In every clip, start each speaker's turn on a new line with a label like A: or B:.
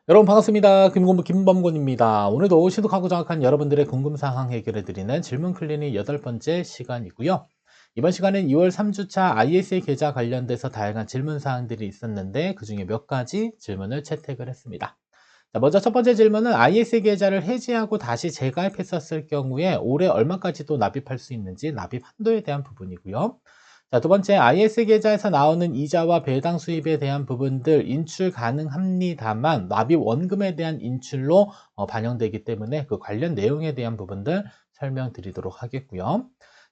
A: 여러분 반갑습니다. 김공부 김범곤입니다. 오늘도 시독하고 정확한 여러분들의 궁금사항 해결해드리는 질문 클리닉 8번째 시간이고요. 이번 시간은 2월 3주차 ISA 계좌 관련돼서 다양한 질문사항들이 있었는데 그중에 몇 가지 질문을 채택을 했습니다. 자, 먼저 첫 번째 질문은 ISA 계좌를 해지하고 다시 재가입했었을 경우에 올해 얼마까지 또 납입할 수 있는지 납입 한도에 대한 부분이고요. 자, 두 번째, IS 계좌에서 나오는 이자와 배당 수입에 대한 부분들 인출 가능합니다만 납입 원금에 대한 인출로 반영되기 때문에 그 관련 내용에 대한 부분들 설명드리도록 하겠고요.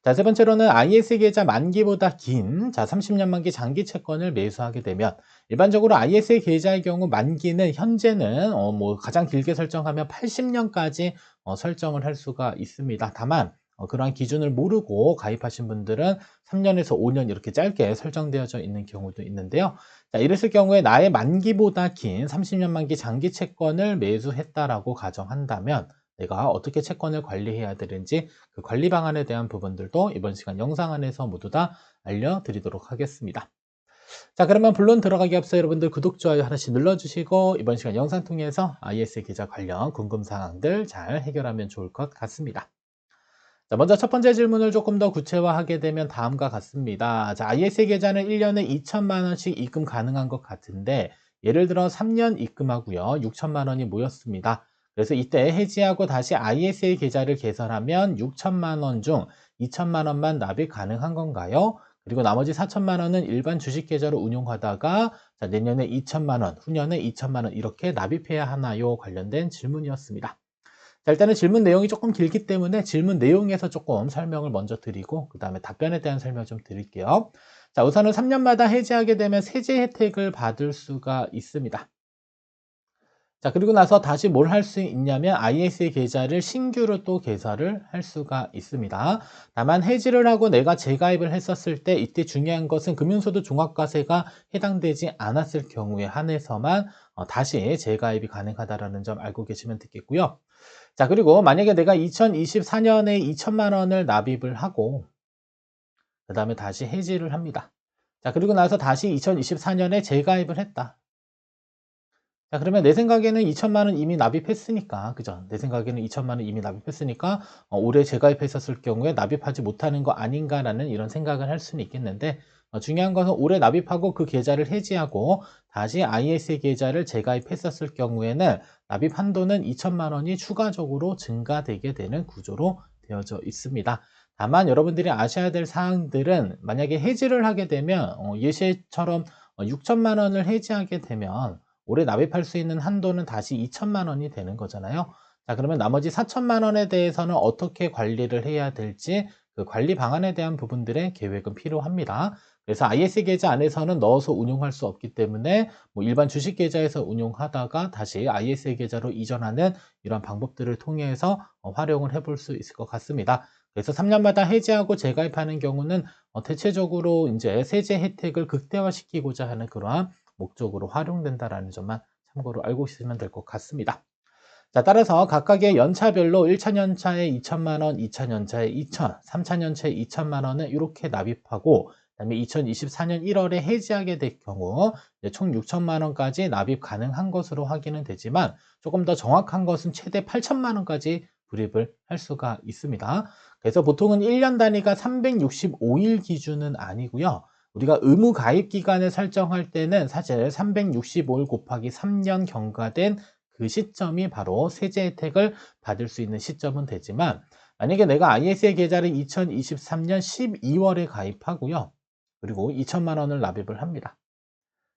A: 자, 세 번째로는 IS 계좌 만기보다 긴 30년 만기 장기 채권을 매수하게 되면 일반적으로 IS 계좌의 경우 만기는 현재는 가장 길게 설정하면 80년까지 설정을 할 수가 있습니다. 다만 그러한 기준을 모르고 가입하신 분들은 3년에서 5년 이렇게 짧게 설정되어져 있는 경우도 있는데요. 자, 이랬을 경우에 나의 만기보다 긴 30년 만기 장기 채권을 매수했다라고 가정한다면 내가 어떻게 채권을 관리해야 되는지 그 관리 방안에 대한 부분들도 이번 시간 영상 안에서 모두 다 알려드리도록 하겠습니다. 자, 그러면 본론 들어가기 앞서 여러분들 구독, 좋아요 하나씩 눌러주시고 이번 시간 영상 통해서 IS 계좌 관련 궁금사항들 잘 해결하면 좋을 것 같습니다. 자, 먼저 첫 번째 질문을 조금 더 구체화하게 되면 다음과 같습니다. 자, IS 계좌는 1년에 2천만 원씩 입금 가능한 것 같은데 예를 들어 3년 입금하고요. 6천만 원이 모였습니다. 그래서 이때 해지하고 다시 ISA 계좌를 개설하면 6천만 원 중 2천만 원만 납입 가능한 건가요? 그리고 나머지 4천만 원은 일반 주식 계좌로 운용하다가 자, 내년에 2천만 원, 후년에 2천만 원 이렇게 납입해야 하나요? 관련된 질문이었습니다. 자, 일단은 질문 내용이 조금 길기 때문에 질문 내용에서 조금 설명을 먼저 드리고 그 다음에 답변에 대한 설명 좀 드릴게요. 자, 우선은 3년마다 해지하게 되면 세제 혜택을 받을 수가 있습니다. 자, 그리고 나서 다시 뭘 할 수 있냐면 ISA 계좌를 신규로 또 개설을 할 수가 있습니다. 다만 해지를 하고 내가 재가입을 했었을 때 이때 중요한 것은 금융소득 종합과세가 해당되지 않았을 경우에 한해서만 다시 재가입이 가능하다는 점 알고 계시면 되겠고요. 자, 그리고 만약에 내가 2024년에 2천만 원을 납입을 하고 그 다음에 다시 해지를 합니다. 자, 그리고 나서 다시 2024년에 재가입을 했다. 자, 그러면 내 생각에는 2천만 원 이미 납입했으니까, 그죠? 내 생각에는 2천만 원 이미 납입했으니까 올해 재가입했었을 경우에 납입하지 못하는 거 아닌가라는 이런 생각을 할 수는 있겠는데 중요한 것은 올해 납입하고 그 계좌를 해지하고 다시 IS 계좌를 재가입했었을 경우에는 납입 한도는 2천만 원이 추가적으로 증가되게 되는 구조로 되어져 있습니다. 다만 여러분들이 아셔야 될 사항들은 만약에 해지를 하게 되면 예시처럼 6천만 원을 해지하게 되면 올해 납입할 수 있는 한도는 다시 2천만 원이 되는 거잖아요. 자, 그러면 나머지 4천만 원에 대해서는 어떻게 관리를 해야 될지 그 관리 방안에 대한 부분들의 계획은 필요합니다. 그래서 IS 계좌 안에서는 넣어서 운용할 수 없기 때문에 일반 주식 계좌에서 운용하다가 다시 IS 계좌로 이전하는 이런 방법들을 통해서 활용을 해볼 수 있을 것 같습니다. 그래서 3년마다 해지하고 재가입하는 경우는 대체적으로 이제 세제 혜택을 극대화시키고자 하는 그러한 목적으로 활용된다라는 점만 참고로 알고 있으면 될 것 같습니다. 자, 따라서 각각의 연차별로 1차 연차에 2천만 원, 2차 연차에 2천, 3차 연차에 2천만 원을 이렇게 납입하고 그다음에 2024년 1월에 해지하게 될 경우 총 6천만 원까지 납입 가능한 것으로 확인은 되지만 조금 더 정확한 것은 최대 8천만 원까지 불입을 할 수가 있습니다. 그래서 보통은 1년 단위가 365일 기준은 아니고요. 우리가 의무 가입 기간을 설정할 때는 사실 365일 곱하기 3년 경과된 그 시점이 바로 세제 혜택을 받을 수 있는 시점은 되지만 만약에 내가 ISA 계좌를 2023년 12월에 가입하고요. 그리고 2천만 원을 납입을 합니다.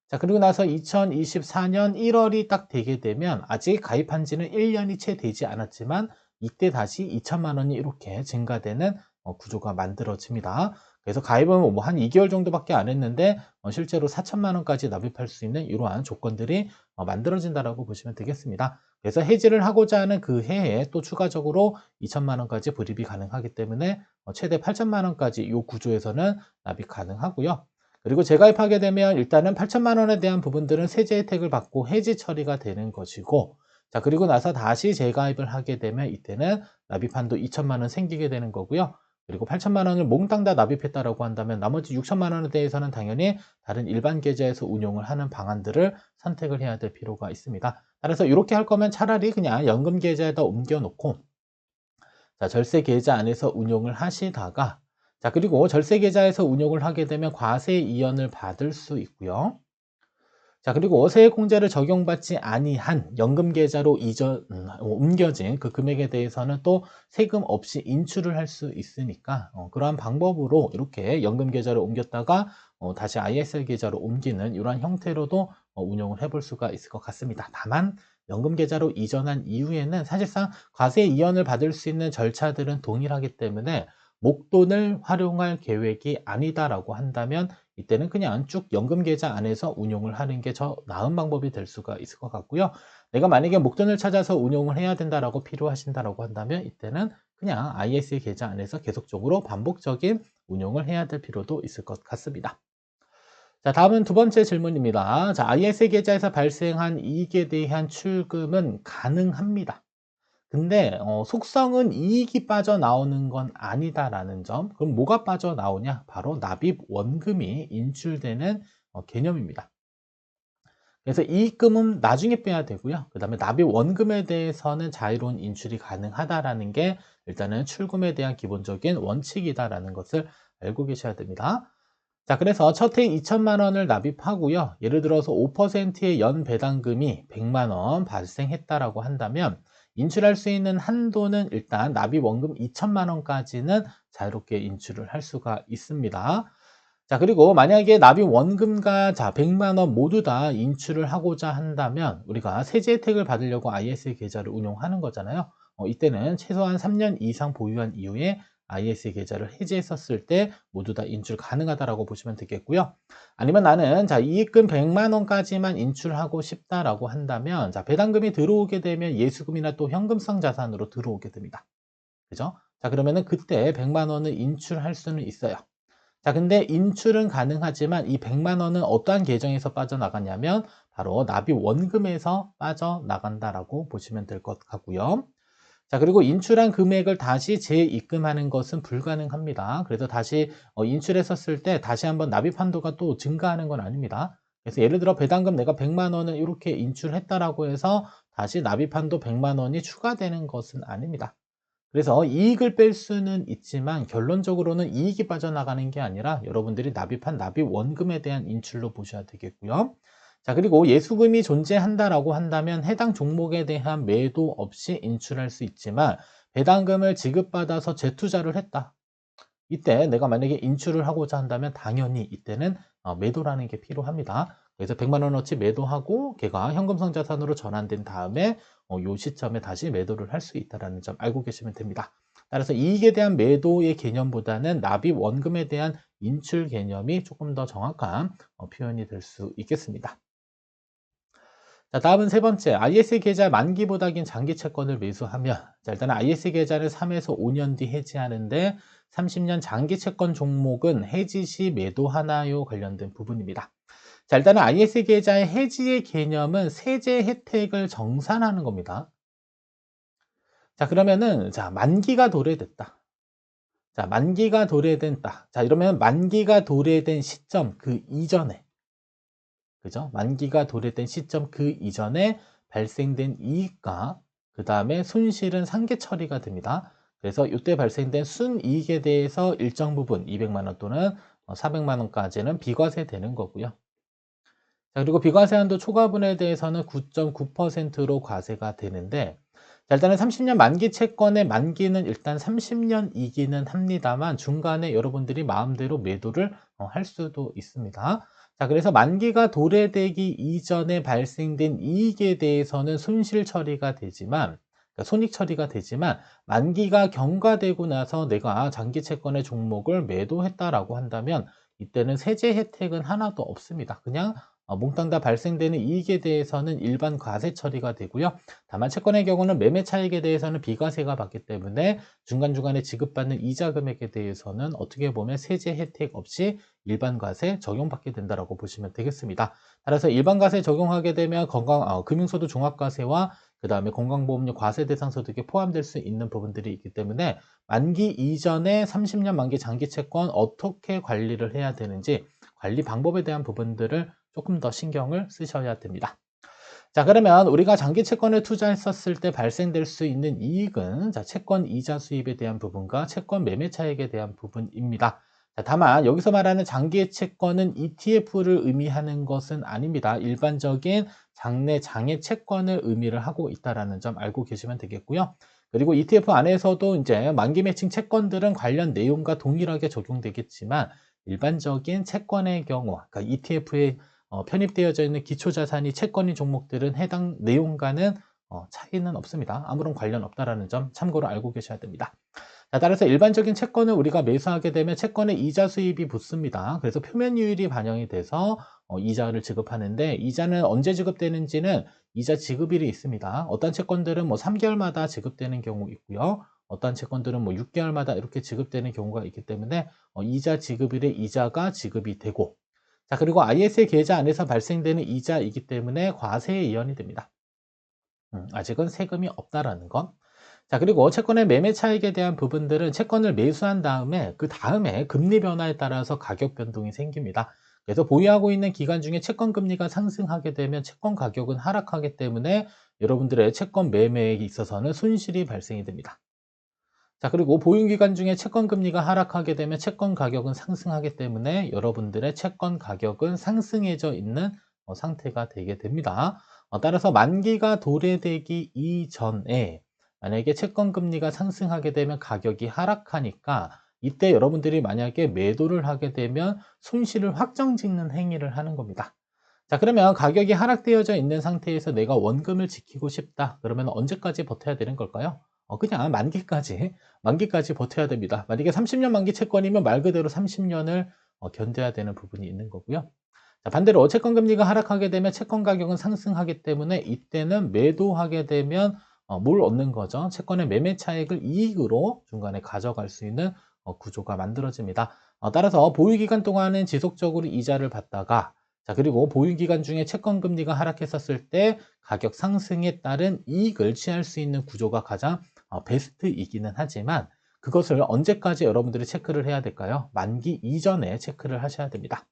A: 자, 그리고 나서 2024년 1월이 딱 되게 되면 아직 가입한 지는 1년이 채 되지 않았지만 이때 다시 2천만 원이 이렇게 증가되는 구조가 만들어집니다. 그래서 가입은 뭐 한 2개월 정도밖에 안 했는데 실제로 4천만 원까지 납입할 수 있는 이러한 조건들이 만들어진다라고 보시면 되겠습니다. 그래서 해지를 하고자 하는 그 해에 또 추가적으로 2천만 원까지 불입이 가능하기 때문에 최대 8천만 원까지 이 구조에서는 납입 가능하고요. 그리고 재가입하게 되면 일단은 8천만 원에 대한 부분들은 세제 혜택을 받고 해지 처리가 되는 것이고 자, 그리고 나서 다시 재가입을 하게 되면 이때는 납입 한도 2천만 원 생기게 되는 거고요. 그리고 8천만 원을 몽땅 다 납입했다라고 한다면 나머지 6천만 원에 대해서는 당연히 다른 일반 계좌에서 운용을 하는 방안들을 선택을 해야 될 필요가 있습니다. 따라서 이렇게 할 거면 차라리 그냥 연금 계좌에다 옮겨 놓고 자, 절세 계좌 안에서 운용을 하시다가 자, 그리고 절세 계좌에서 운용을 하게 되면 과세 이연을 받을 수 있고요. 자, 그리고 세액공제를 적용받지 아니한 연금 계좌로 옮겨진 그 금액에 대해서는 또 세금 없이 인출을 할 수 있으니까 그러한 방법으로 이렇게 연금 계좌를 옮겼다가 다시 ISR 계좌로 옮기는 이러한 형태로도 운용을 해볼 수가 있을 것 같습니다. 다만 연금 계좌로 이전한 이후에는 사실상 과세 이연을 받을 수 있는 절차들은 동일하기 때문에 목돈을 활용할 계획이 아니다라고 한다면 이때는 그냥 쭉 연금 계좌 안에서 운용을 하는 게 더 나은 방법이 될 수가 있을 것 같고요. 내가 만약에 목돈을 찾아서 운용을 해야 된다라고 필요하신다라고 한다면 이때는 그냥 ISA 계좌 안에서 계속적으로 반복적인 운용을 해야 될 필요도 있을 것 같습니다. 자, 다음은 두 번째 질문입니다. 자, ISA 계좌에서 발생한 이익에 대한 출금은 가능합니다. 근데 속성은 이익이 빠져나오는 건 아니다라는 점. 그럼 뭐가 빠져나오냐? 바로 납입 원금이 인출되는 개념입니다. 그래서 이익금은 나중에 빼야 되고요. 그 다음에 납입 원금에 대해서는 자유로운 인출이 가능하다라는 게 일단은 출금에 대한 기본적인 원칙이다라는 것을 알고 계셔야 됩니다. 자, 그래서 첫 해 2천만 원을 납입하고요. 예를 들어서 5%의 연 배당금이 100만 원 발생했다라고 한다면 인출할 수 있는 한도는 일단 납입 원금 2천만 원까지는 자유롭게 인출을 할 수가 있습니다. 자, 그리고 만약에 납입 원금과 자, 100만 원 모두 다 인출을 하고자 한다면 우리가 세제 혜택을 받으려고 ISA 계좌를 운용하는 거잖아요. 이때는 최소한 3년 이상 보유한 이후에 ISA 계좌를 해지했었을 때 모두 다 인출 가능하다라고 보시면 되겠고요. 아니면 나는 자, 이익금 100만 원까지만 인출하고 싶다라고 한다면 자, 배당금이 들어오게 되면 예수금이나 또 현금성 자산으로 들어오게 됩니다. 그죠? 자, 그러면은 그때 100만 원을 인출할 수는 있어요. 자, 근데 인출은 가능하지만 이 100만 원은 어떠한 계정에서 빠져나가냐면 바로 납입 원금에서 빠져나간다라고 보시면 될 것 같고요. 자, 그리고 인출한 금액을 다시 재입금하는 것은 불가능합니다. 그래서 다시 인출했었을 때 다시 한번 납입 한도가 또 증가하는 건 아닙니다. 그래서 예를 들어 배당금 내가 100만 원을 이렇게 인출했다라고 해서 다시 납입 한도 100만 원이 추가되는 것은 아닙니다. 그래서 이익을 뺄 수는 있지만 결론적으로는 이익이 빠져나가는 게 아니라 여러분들이 납입한 납입 원금에 대한 인출로 보셔야 되겠고요. 자, 그리고 예수금이 존재한다라고 한다면 해당 종목에 대한 매도 없이 인출할 수 있지만 배당금을 지급받아서 재투자를 했다. 이때 내가 만약에 인출을 하고자 한다면 당연히 이때는 매도라는 게 필요합니다. 그래서 100만 원어치 매도하고 걔가 현금성 자산으로 전환된 다음에 요 시점에 다시 매도를 할 수 있다는 점 알고 계시면 됩니다. 따라서 이익에 대한 매도의 개념보다는 납입 원금에 대한 인출 개념이 조금 더 정확한 표현이 될 수 있겠습니다. 자, 다음은 세 번째, ISA 계좌 만기보다 긴 장기 채권을 매수하면 자, 일단 ISA 계좌를 3에서 5년 뒤 해지하는데 30년 장기 채권 종목은 해지 시 매도하나요? 관련된 부분입니다. 자, 일단은 ISA 계좌의 해지의 개념은 세제 혜택을 정산하는 겁니다. 자, 그러면은 자, 만기가 도래됐다. 자, 만기가 도래된다. 자, 이러면 만기가 도래된 시점 그 이전에 그죠? 만기가 도래된 시점 그 이전에 발생된 이익과 그 다음에 손실은 상계 처리가 됩니다. 그래서 이때 발생된 순이익에 대해서 일정 부분 200만 원 또는 400만 원까지는 비과세되는 거고요. 자, 그리고 비과세 한도 초과분에 대해서는 9.9%로 과세가 되는데 자, 일단은 30년 만기 채권의 만기는 일단 30년이기는 합니다만 중간에 여러분들이 마음대로 매도를 할 수도 있습니다. 자, 그래서 만기가 도래되기 이전에 발생된 이익에 대해서는 손실 처리가 되지만 그러니까 손익 처리가 되지만 만기가 경과되고 나서 내가 장기 채권의 종목을 매도했다라고 한다면 이때는 세제 혜택은 하나도 없습니다. 그냥 몽땅 다 발생되는 이익에 대해서는 일반 과세 처리가 되고요. 다만 채권의 경우는 매매 차익에 대해서는 비과세가 받기 때문에 중간중간에 지급받는 이자 금액에 대해서는 어떻게 보면 세제 혜택 없이 일반 과세 적용받게 된다고 보시면 되겠습니다. 따라서 일반 과세 적용하게 되면 금융소득 종합과세와 그 다음에 건강보험료 과세대상 소득에 포함될 수 있는 부분들이 있기 때문에 만기 이전에 30년 만기 장기 채권 어떻게 관리를 해야 되는지 관리 방법에 대한 부분들을 조금 더 신경을 쓰셔야 됩니다. 자, 그러면 우리가 장기 채권을 투자했었을 때 발생될 수 있는 이익은 자, 채권 이자 수입에 대한 부분과 채권 매매 차익에 대한 부분입니다. 자, 다만 여기서 말하는 장기 채권은 ETF를 의미하는 것은 아닙니다. 일반적인 장내 채권을 의미를 하고 있다는 점 알고 계시면 되겠고요. 그리고 ETF 안에서도 이제 만기 매칭 채권들은 관련 내용과 동일하게 적용되겠지만 일반적인 채권의 경우, 그러니까 ETF의 편입되어져 있는 기초자산이 채권인 종목들은 해당 내용과는 차이는 없습니다. 아무런 관련 없다라는 점 참고로 알고 계셔야 됩니다. 자, 따라서 일반적인 채권을 우리가 매수하게 되면 채권의 이자 수입이 붙습니다. 그래서 표면이율이 반영이 돼서 이자를 지급하는데 이자는 언제 지급되는지는 이자 지급일이 있습니다. 어떤 채권들은 뭐 3개월마다 지급되는 경우 있고요. 어떤 채권들은 뭐 6개월마다 이렇게 지급되는 경우가 있기 때문에 이자 지급일에 이자가 지급이 되고 자, 그리고 ISA 계좌 안에서 발생되는 이자이기 때문에 과세에 이연이 됩니다. 아직은 세금이 없다라는 것. 자, 그리고 채권의 매매 차익에 대한 부분들은 채권을 매수한 다음에 그 다음에 금리 변화에 따라서 가격 변동이 생깁니다. 그래서 보유하고 있는 기간 중에 채권 금리가 상승하게 되면 채권 가격은 하락하기 때문에 여러분들의 채권 매매에 있어서는 손실이 발생이 됩니다. 자, 그리고 보유기간 중에 채권 금리가 하락하게 되면 채권 가격은 상승하기 때문에 여러분들의 채권 가격은 상승해져 있는 상태가 되게 됩니다. 따라서 만기가 도래되기 이전에 만약에 채권 금리가 상승하게 되면 가격이 하락하니까 이때 여러분들이 만약에 매도를 하게 되면 손실을 확정짓는 행위를 하는 겁니다. 자, 그러면 가격이 하락되어져 있는 상태에서 내가 원금을 지키고 싶다. 그러면 언제까지 버텨야 되는 걸까요? 그냥 만기까지 버텨야 됩니다. 만약에 30년 만기 채권이면 말 그대로 30년을 견뎌야 되는 부분이 있는 거고요. 자, 반대로 채권 금리가 하락하게 되면 채권 가격은 상승하기 때문에 이때는 매도하게 되면 뭘 얻는 거죠? 채권의 매매 차익을 이익으로 중간에 가져갈 수 있는 구조가 만들어집니다. 따라서 보유기간 동안은 지속적으로 이자를 받다가 자, 그리고 보유기간 중에 채권 금리가 하락했었을 때 가격 상승에 따른 이익을 취할 수 있는 구조가 가장 베스트이기는 하지만 그것을 언제까지 여러분들이 체크를 해야 될까요? 만기 이전에 체크를 하셔야 됩니다.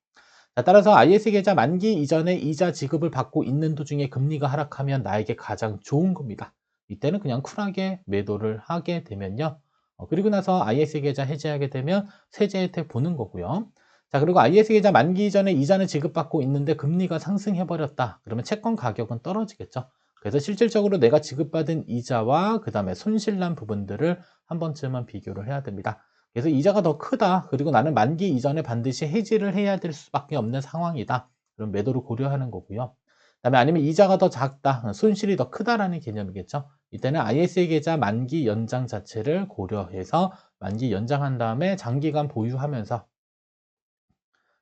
A: 자, 따라서 IS 계좌 만기 이전에 이자 지급을 받고 있는 도중에 금리가 하락하면 나에게 가장 좋은 겁니다. 이때는 그냥 쿨하게 매도를 하게 되면요. 그리고 나서 IS 계좌 해지하게 되면 세제 혜택 보는 거고요. 자, 그리고 IS 계좌 만기 이전에 이자는 지급받고 있는데 금리가 상승해버렸다. 그러면 채권 가격은 떨어지겠죠. 그래서 실질적으로 내가 지급받은 이자와 그 다음에 손실난 부분들을 한 번쯤은 비교를 해야 됩니다. 그래서 이자가 더 크다. 그리고 나는 만기 이전에 반드시 해지를 해야 될 수밖에 없는 상황이다. 그럼 매도를 고려하는 거고요. 그다음에 아니면 이자가 더 작다. 손실이 더 크다라는 개념이겠죠. 이때는 ISA 계좌 만기 연장 자체를 고려해서 만기 연장한 다음에 장기간 보유하면서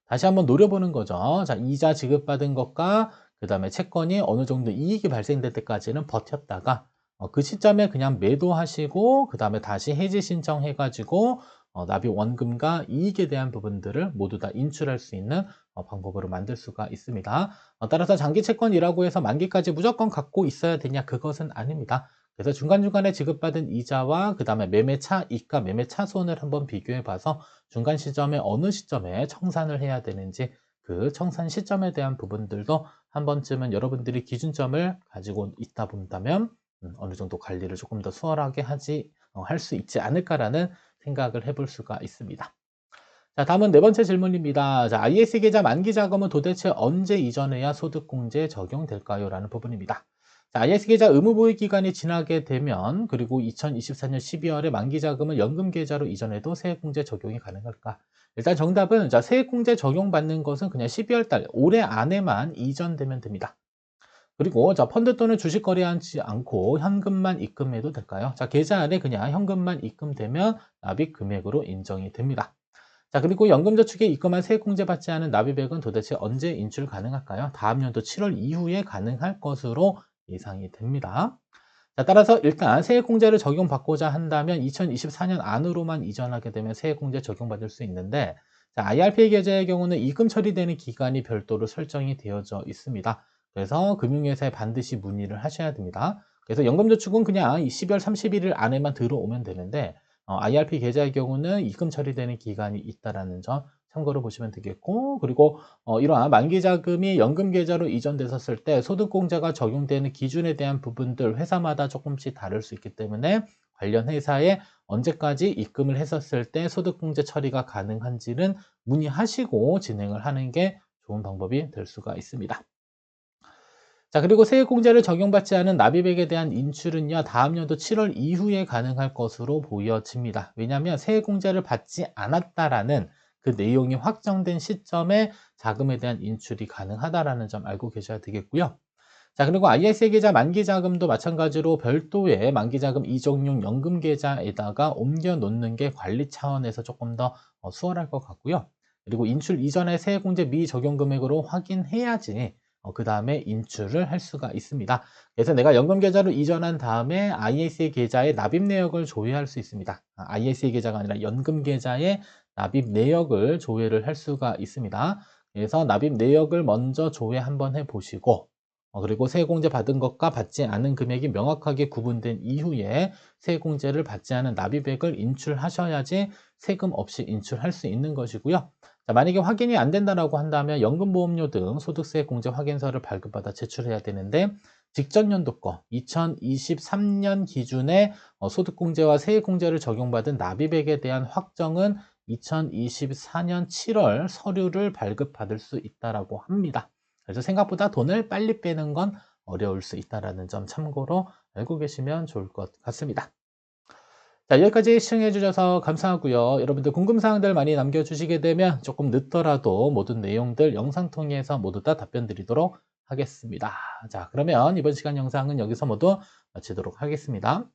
A: 다시 한번 노려보는 거죠. 자, 이자 지급받은 것과 그 다음에 채권이 어느 정도 이익이 발생될 때까지는 버텼다가 그 시점에 그냥 매도하시고 그 다음에 다시 해지 신청해가지고 납입 원금과 이익에 대한 부분들을 모두 다 인출할 수 있는 방법으로 만들 수가 있습니다. 따라서 장기 채권이라고 해서 만기까지 무조건 갖고 있어야 되냐? 그것은 아닙니다. 그래서 중간중간에 지급받은 이자와 그 다음에 매매 차익과 매매 차손을 한번 비교해 봐서 중간 시점에 어느 시점에 청산을 해야 되는지 그 청산 시점에 대한 부분들도 한 번쯤은 여러분들이 기준점을 가지고 있다 본다면 어느 정도 관리를 조금 더 수월하게 할 수 있지 않을까라는 생각을 해볼 수가 있습니다. 자, 다음은 네 번째 질문입니다. 자, IS 계좌 만기 자금은 도대체 언제 이전해야 소득공제 적용될까요? 라는 부분입니다. 자, IS 계좌 의무 보유 기간이 지나게 되면 그리고 2024년 12월에 만기 자금을 연금 계좌로 이전해도 세액공제 적용이 가능할까? 일단 정답은 자, 세액공제 적용받는 것은 그냥 12월 달 올해 안에만 이전되면 됩니다. 그리고 자, 펀드 또는 주식 거래하지 않고 현금만 입금해도 될까요? 자, 계좌 안에 그냥 현금만 입금되면 납입 금액으로 인정이 됩니다. 자, 그리고 연금저축에 입금한 세액공제 받지 않은 납입액은 도대체 언제 인출 가능할까요? 다음 연도 7월 이후에 가능할 것으로 예상이 됩니다. 자, 따라서 일단 세액공제를 적용받고자 한다면 2024년 안으로만 이전하게 되면 세액공제 적용받을 수 있는데 자, IRP 계좌의 경우는 입금 처리되는 기간이 별도로 설정이 되어져 있습니다. 그래서 금융회사에 반드시 문의를 하셔야 됩니다. 그래서 연금저축은 그냥 이 12월 31일 안에만 들어오면 되는데 IRP 계좌의 경우는 입금 처리되는 기간이 있다라는 점 참고로 보시면 되겠고, 그리고 이러한 만기 자금이 연금 계좌로 이전됐었을 때 소득공제가 적용되는 기준에 대한 부분들 회사마다 조금씩 다를 수 있기 때문에 관련 회사에 언제까지 입금을 했었을 때 소득공제 처리가 가능한지는 문의하시고 진행을 하는 게 좋은 방법이 될 수가 있습니다. 자, 그리고 세액공제를 적용받지 않은 납입액에 대한 인출은요, 다음 연도 7월 이후에 가능할 것으로 보여집니다. 왜냐하면 세액공제를 받지 않았다라는 그 내용이 확정된 시점에 자금에 대한 인출이 가능하다라는 점 알고 계셔야 되겠고요. 자, 그리고 ISA 계좌 만기 자금도 마찬가지로 별도의 만기 자금 이적용 연금 계좌에다가 옮겨 놓는 게 관리 차원에서 조금 더 수월할 것 같고요. 그리고 인출 이전에 세액공제 미적용 금액으로 확인해야지 그 다음에 인출을 할 수가 있습니다. 그래서 내가 연금 계좌로 이전한 다음에 ISA 계좌에 납입 내역을 조회할 수 있습니다. ISA 계좌가 아니라 연금 계좌에 납입 내역을 조회를 할 수가 있습니다. 그래서 납입 내역을 먼저 조회 한번 해보시고, 그리고 세액공제 받은 것과 받지 않은 금액이 명확하게 구분된 이후에 세액공제를 받지 않은 납입액을 인출하셔야지 세금 없이 인출할 수 있는 것이고요. 자, 만약에 확인이 안 된다라고 한다면 연금보험료 등 소득세 공제 확인서를 발급받아 제출해야 되는데, 직전 연도 거 2023년 기준에 소득공제와 세액공제를 적용받은 납입액에 대한 확정은 2024년 7월 서류를 발급받을 수 있다라고 합니다. 그래서 생각보다 돈을 빨리 빼는 건 어려울 수 있다는 점 참고로 알고 계시면 좋을 것 같습니다. 자, 여기까지 시청해 주셔서 감사하고요. 여러분들 궁금사항들 많이 남겨주시게 되면 조금 늦더라도 모든 내용들 영상 통해서 모두 다 답변 드리도록 하겠습니다. 자, 그러면 이번 시간 영상은 여기서 모두 마치도록 하겠습니다.